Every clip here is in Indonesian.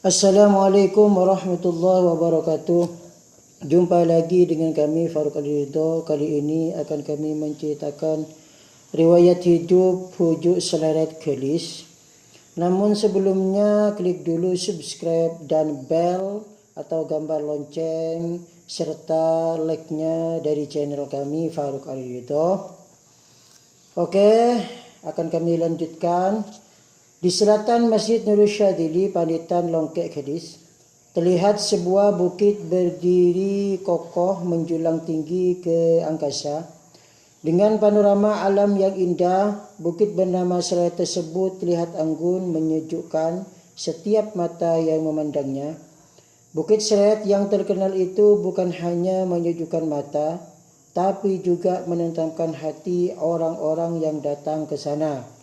Assalamualaikum warahmatullahi wabarakatuh. Jumpa lagi dengan kami Faruq Ridho. Kali ini akan kami menceritakan riwayat hidup Pujuk Seleret Kelis. Namun sebelumnya klik dulu subscribe dan bell atau gambar lonceng serta like-nya dari channel kami Faruq Ridho. Oke, akan kami lanjutkan. Di selatan Masjid Nurul Syadili, Panitan Longkek Kelis, terlihat sebuah bukit berdiri kokoh menjulang tinggi ke angkasa. Dengan panorama alam yang indah, bukit bernama Seleret tersebut terlihat anggun menyejukkan setiap mata yang memandangnya. Bukit Seleret yang terkenal itu bukan hanya menyejukkan mata, tapi juga menenangkan hati orang-orang yang datang ke sana.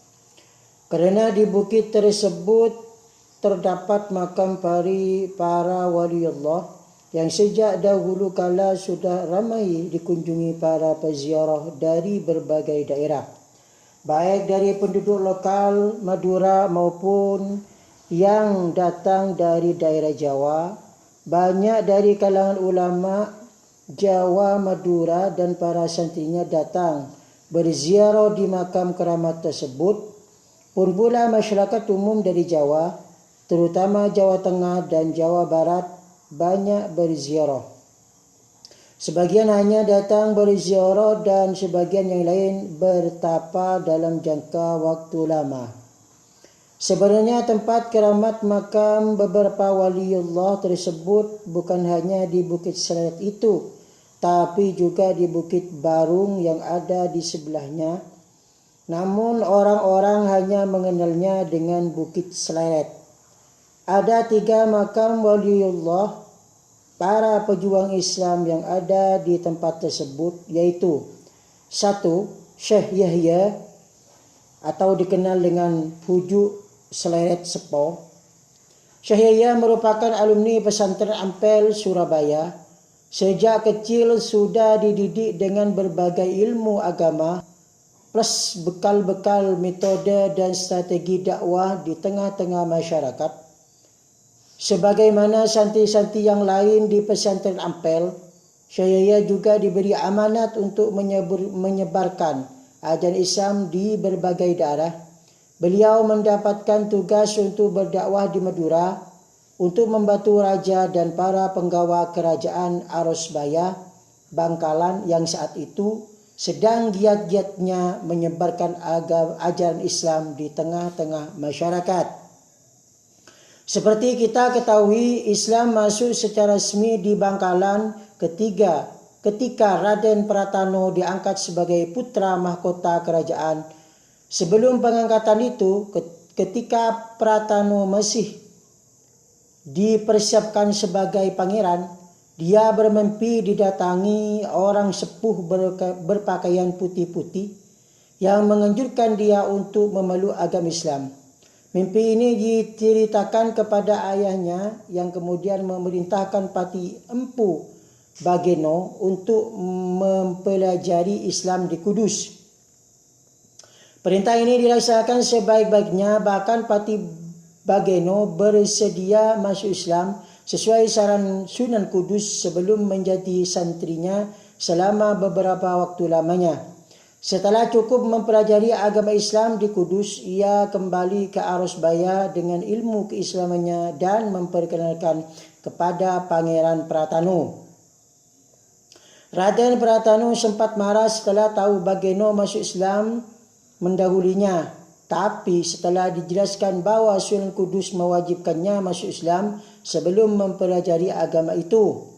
Kerana di bukit tersebut terdapat makam para waliullah yang sejak dahulu kala sudah ramai dikunjungi para peziarah dari berbagai daerah, baik dari penduduk lokal Madura maupun yang datang dari daerah Jawa. Banyak dari kalangan ulama Jawa, Madura dan para santrinya datang berziarah di makam keramat tersebut. Pun pula masyarakat umum dari Jawa, terutama Jawa Tengah dan Jawa Barat, banyak berziarah. Sebagian hanya datang berziarah dan sebagian yang lain bertapa dalam jangka waktu lama. Sebenarnya tempat keramat makam beberapa waliullah tersebut bukan hanya di Bukit Seleret itu, tapi juga di Bukit Barung yang ada di sebelahnya. Namun orang-orang hanya mengenalnya dengan Bukit Seleret. Ada 3 makam waliullah para pejuang Islam yang ada di tempat tersebut, yaitu 1. Syekh Yahya atau dikenal dengan Pujuk Seleret Sepo. Syekh Yahya merupakan alumni pesantren Ampel, Surabaya. Sejak kecil sudah dididik dengan berbagai ilmu agama plus bekal-bekal metode dan strategi dakwah di tengah-tengah masyarakat. Sebagaimana santri-santri yang lain di pesantren Ampel, Syekh Yahya juga diberi amanat untuk menyebarkan ajaran Islam di berbagai daerah. Beliau mendapatkan tugas untuk berdakwah di Madura untuk membantu raja dan para penggawa kerajaan Arosbaya, Bangkalan yang saat itu sedang giat-giatnya menyebarkan ajaran Islam di tengah-tengah masyarakat. Seperti kita ketahui, Islam masuk secara resmi di Bangkalan ketika Raden Pratano diangkat sebagai putra mahkota kerajaan. Sebelum pengangkatan itu, ketika Pratano masih dipersiapkan sebagai pangeran, dia bermimpi didatangi orang sepuh berpakaian putih-putih yang menganjurkan dia untuk memeluk agama Islam. Mimpi ini diceritakan kepada ayahnya yang kemudian memerintahkan Pati Empu Bageno untuk mempelajari Islam di Kudus. Perintah ini dilaksanakan sebaik-baiknya, bahkan Pati Bageno bersedia masuk Islam sesuai saran Sunan Kudus sebelum menjadi santrinya selama beberapa waktu lamanya. Setelah cukup mempelajari agama Islam di Kudus, ia kembali ke Arosbaya dengan ilmu keislamannya dan memperkenalkan kepada Pangeran Pratano. Raden Pratano sempat marah setelah tahu Bageno masuk Islam mendahulinya. Tapi setelah dijelaskan bahwa Sunan Kudus mewajibkannya masuk Islam sebelum mempelajari agama itu,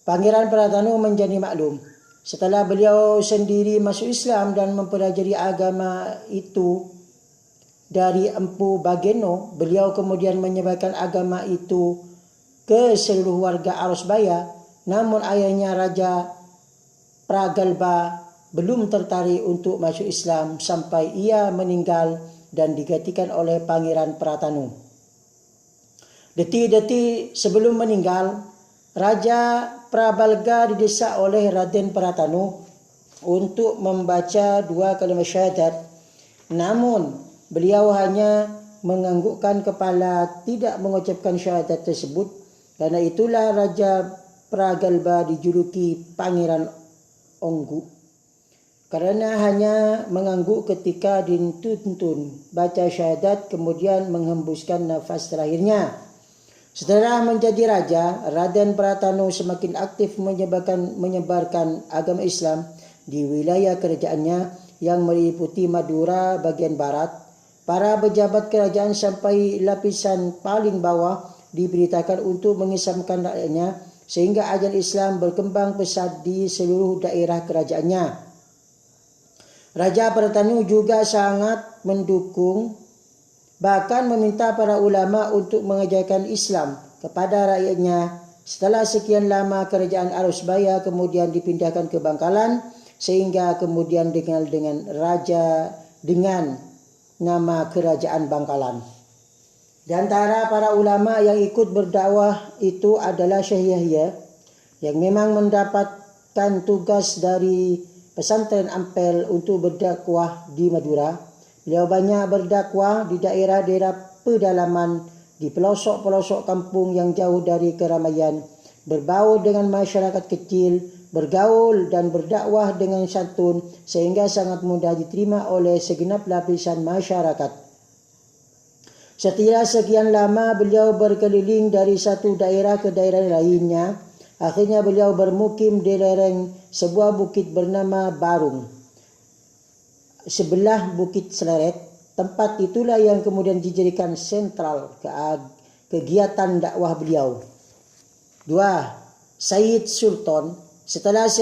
Pangeran Pratano menjadi maklum. Setelah beliau sendiri masuk Islam dan mempelajari agama itu dari Empu Bageno, beliau kemudian menyebarkan agama itu ke seluruh warga Arosbaya. Namun ayahnya Raja Pragalba belum tertarik untuk masuk Islam sampai ia meninggal dan digantikan oleh Pangeran Pratano. Detik-detik sebelum meninggal, Raja Prabalga didesak oleh Raden Pratano untuk membaca 2 kalimat syahadat. Namun beliau hanya menganggukkan kepala, tidak mengucapkan syahadat tersebut. Karena itulah Raja Pragalba dijuluki Pangeran Onggu, karena hanya mengangguk ketika dituntun baca syahadat, kemudian menghembuskan nafas terakhirnya. Setelah menjadi raja, Raden Pratano semakin aktif menyebarkan agama Islam di wilayah kerajaannya yang meliputi Madura bagian barat. Para pejabat kerajaan sampai lapisan paling bawah diberitakan untuk mengislamkan rakyatnya, sehingga ajaran Islam berkembang pesat di seluruh daerah kerajaannya. Raja Pratano juga sangat mendukung, bahkan meminta para ulama untuk mengajarkan Islam kepada rakyatnya. Setelah sekian lama, kerajaan Arusbaya kemudian dipindahkan ke Bangkalan, sehingga kemudian dikenal dengan raja dengan nama Kerajaan Bangkalan. Di antara para ulama yang ikut berdakwah itu adalah Syekh Yahya, yang memang mendapatkan tugas dari pesantren Ampel untuk berdakwah di Madura. Beliau banyak berdakwah di daerah-daerah pedalaman, di pelosok-pelosok kampung yang jauh dari keramaian, berbaur dengan masyarakat kecil, bergaul dan berdakwah dengan santun, sehingga sangat mudah diterima oleh segenap lapisan masyarakat. Setelah sekian lama beliau berkeliling dari satu daerah ke daerah lainnya. Akhirnya beliau bermukim di lereng sebuah bukit bernama Barung, sebelah Bukit Seleret. Tempat itulah yang kemudian dijadikan sentral kegiatan dakwah beliau. 2. Sayyid Sultan. Setelah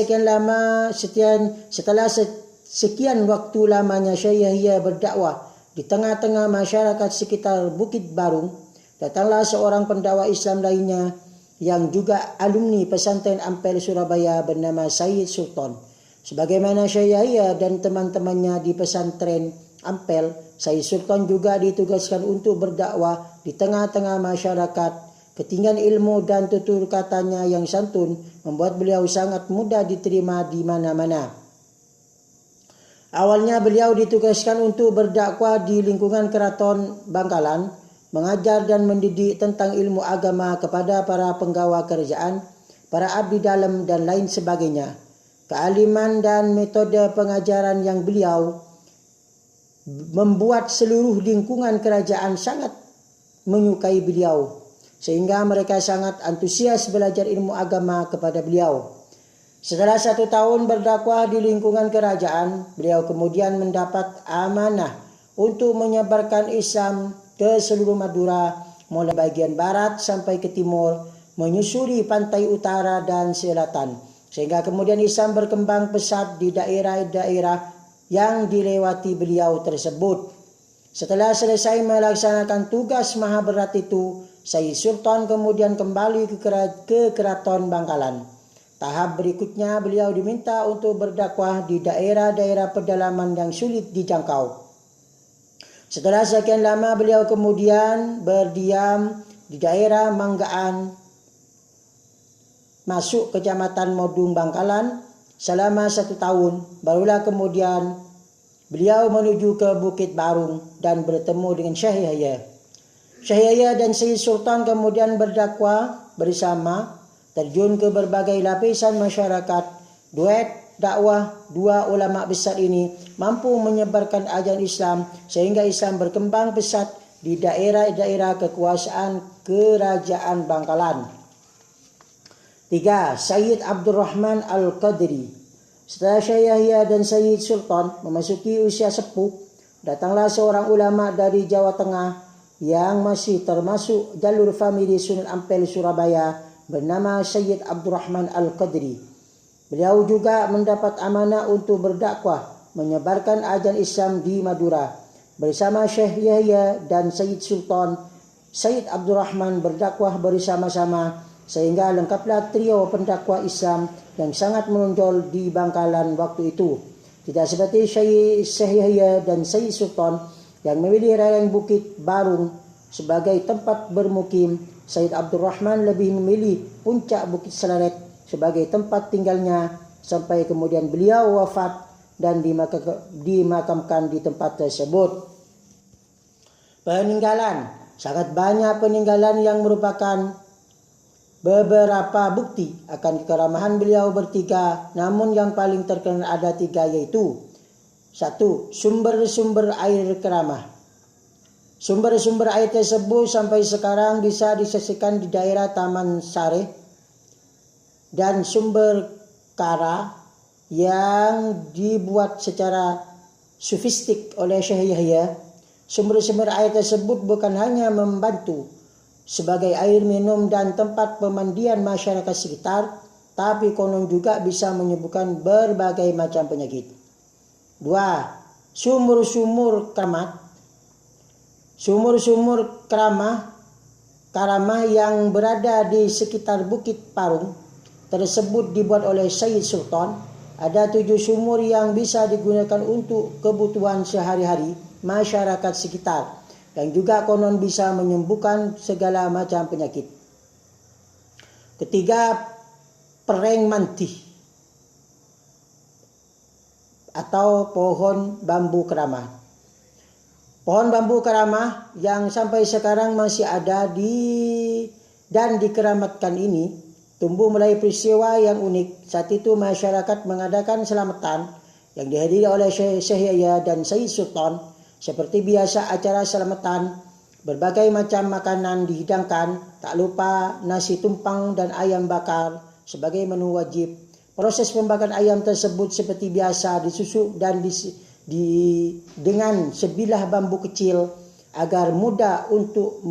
sekian waktu lamanya Syekh Yahya berdakwah di tengah-tengah masyarakat sekitar Bukit Barung, datanglah seorang pendakwah Islam lainnya yang juga alumni pesantren Ampel Surabaya bernama Sayyid Sultan. Sebagaimana Syekh Yahya dan teman-temannya di pesantren Ampel, Sayyid Sultan juga ditugaskan untuk berdakwah di tengah-tengah masyarakat. Ketinggian ilmu dan tutur katanya yang santun membuat beliau sangat mudah diterima di mana-mana. Awalnya beliau ditugaskan untuk berdakwah di lingkungan Keraton Bangkalan, mengajar dan mendidik tentang ilmu agama kepada para penggawa kerajaan, para abdi dalam dan lain sebagainya. Kealiman dan metode pengajaran yang beliau membuat seluruh lingkungan kerajaan sangat menyukai beliau, sehingga mereka sangat antusias belajar ilmu agama kepada beliau. Setelah 1 tahun berdakwah di lingkungan kerajaan, beliau kemudian mendapat amanah untuk menyebarkan Islam ke seluruh Madura, mulai bagian barat sampai ke timur, menyusuri pantai utara dan selatan, sehingga kemudian Islam berkembang pesat di daerah-daerah yang dilewati beliau tersebut. Setelah selesai melaksanakan tugas maha berat itu, Sayyid Sultan kemudian kembali ke Keraton Bangkalan. Tahap berikutnya beliau diminta untuk berdakwah di daerah-daerah pedalaman yang sulit dijangkau. Setelah sekian lama beliau kemudian berdiam di daerah Manggaan, masuk Kecamatan Modung Bangkalan selama 1 tahun. Barulah kemudian beliau menuju ke Bukit Barung dan bertemu dengan Syekh Yahya. Syekh Yahya dan Sayyid Sultan kemudian berdakwah bersama, terjun ke berbagai lapisan masyarakat. Duet dakwah dua ulama besar ini mampu menyebarkan ajaran Islam, sehingga Islam berkembang pesat di daerah-daerah kekuasaan Kerajaan Bangkalan. 3. Sayyid Abdurrahman Al-Qadri. Setelah Syekh Yahya dan Sayyid Sultan memasuki usia sepuh, datanglah seorang ulama dari Jawa Tengah yang masih termasuk jalur famili Sunan Ampel Surabaya, bernama Sayyid Abdurrahman Al-Qadri. Beliau juga mendapat amanah untuk berdakwah menyebarkan ajaran Islam di Madura. Bersama Syekh Yahya dan Sayyid Sultan, Sayyid Abdurrahman berdakwah bersama-sama, sehingga lengkaplah trio pendakwah Islam yang sangat menonjol di Bangkalan waktu itu. Tidak seperti Syekh Yahya dan Sayyid Sultan yang memilih lereng Bukit Barung sebagai tempat bermukim, Sayyid Abdurrahman lebih memilih puncak Bukit Seleret sebagai tempat tinggalnya sampai kemudian beliau wafat dan dimakamkan di tempat tersebut. Peninggalan. Sangat banyak peninggalan yang merupakan beberapa bukti akan kekeramahan beliau bertiga, namun yang paling terkenal ada 3, yaitu 1. Sumber-sumber air keramah. Sumber-sumber air tersebut sampai sekarang bisa disaksikan di daerah Taman Sari dan sumber kara yang dibuat secara sofistik oleh Syekh Yahya. Sumber-sumber air tersebut bukan hanya membantu sebagai air minum dan tempat pemandian masyarakat sekitar, tapi konon juga bisa menyembuhkan berbagai macam penyakit. 2. Sumur-sumur keramat. Sumur-sumur karamah yang berada di sekitar Bukit Parung tersebut dibuat oleh Sayyid Sultan. Ada 7 sumur yang bisa digunakan untuk kebutuhan sehari-hari masyarakat sekitar, yang juga konon bisa menyembuhkan segala macam penyakit. 3. Pereng mantih atau pohon bambu keramah. Pohon bambu keramah yang sampai sekarang masih ada dan dikeramatkan ini tumbuh mulai peristiwa yang unik. Saat itu masyarakat mengadakan selamatan yang dihadiri oleh Syekh Yahya dan Sayyid Sultan. Seperti biasa acara selamatan, berbagai macam makanan dihidangkan, tak lupa nasi tumpang dan ayam bakar sebagai menu wajib. Proses pembakaran ayam tersebut seperti biasa disusuk dan dengan sebilah bambu kecil agar mudah untuk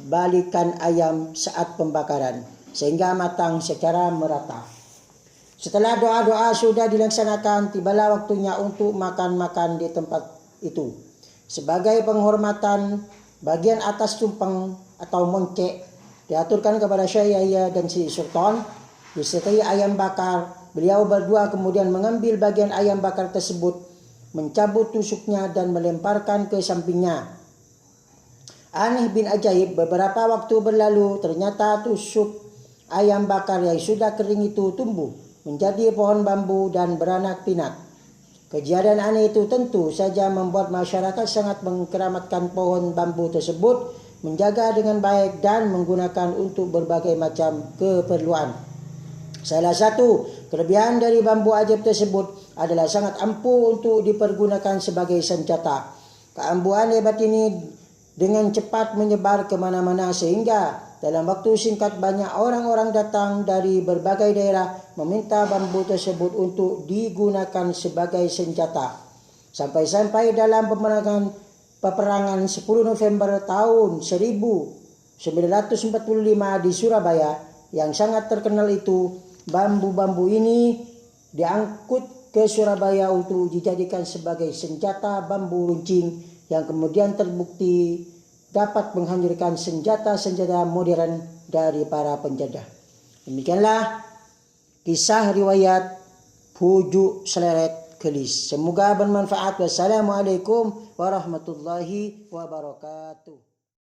balikan ayam saat pembakaran sehingga matang secara merata. Setelah doa-doa sudah dilaksanakan, tibalah waktunya untuk makan-makan di tempat itu. Sebagai penghormatan, bagian atas tumpeng atau moncek diaturkan kepada Syekh Yahya dan si Sultan disertai ayam bakar. Beliau berdua kemudian mengambil bagian ayam bakar tersebut, mencabut tusuknya dan melemparkan ke sampingnya. Aneh bin ajaib, beberapa waktu berlalu ternyata tusuk ayam bakar yang sudah kering itu tumbuh menjadi pohon bambu dan beranak pinak. Kejadian aneh itu tentu saja membuat masyarakat sangat mengkeramatkan pohon bambu tersebut, menjaga dengan baik dan menggunakan untuk berbagai macam keperluan. Salah satu kelebihan dari bambu ajaib tersebut adalah sangat ampuh untuk dipergunakan sebagai senjata. Keampuhan hebat ini dengan cepat menyebar kemana-mana sehingga dalam waktu singkat banyak orang-orang datang dari berbagai daerah meminta bambu tersebut untuk digunakan sebagai senjata. Sampai-sampai dalam peperangan 10 November tahun 1945 di Surabaya yang sangat terkenal itu, bambu-bambu ini diangkut ke Surabaya untuk dijadikan sebagai senjata bambu runcing yang kemudian terbukti dapat menghancurkan senjata-senjata modern dari para penjajah. Demikianlah kisah riwayat Pujuk Seleret Kelis. Semoga bermanfaat. Wassalamualaikum warahmatullahi wabarakatuh.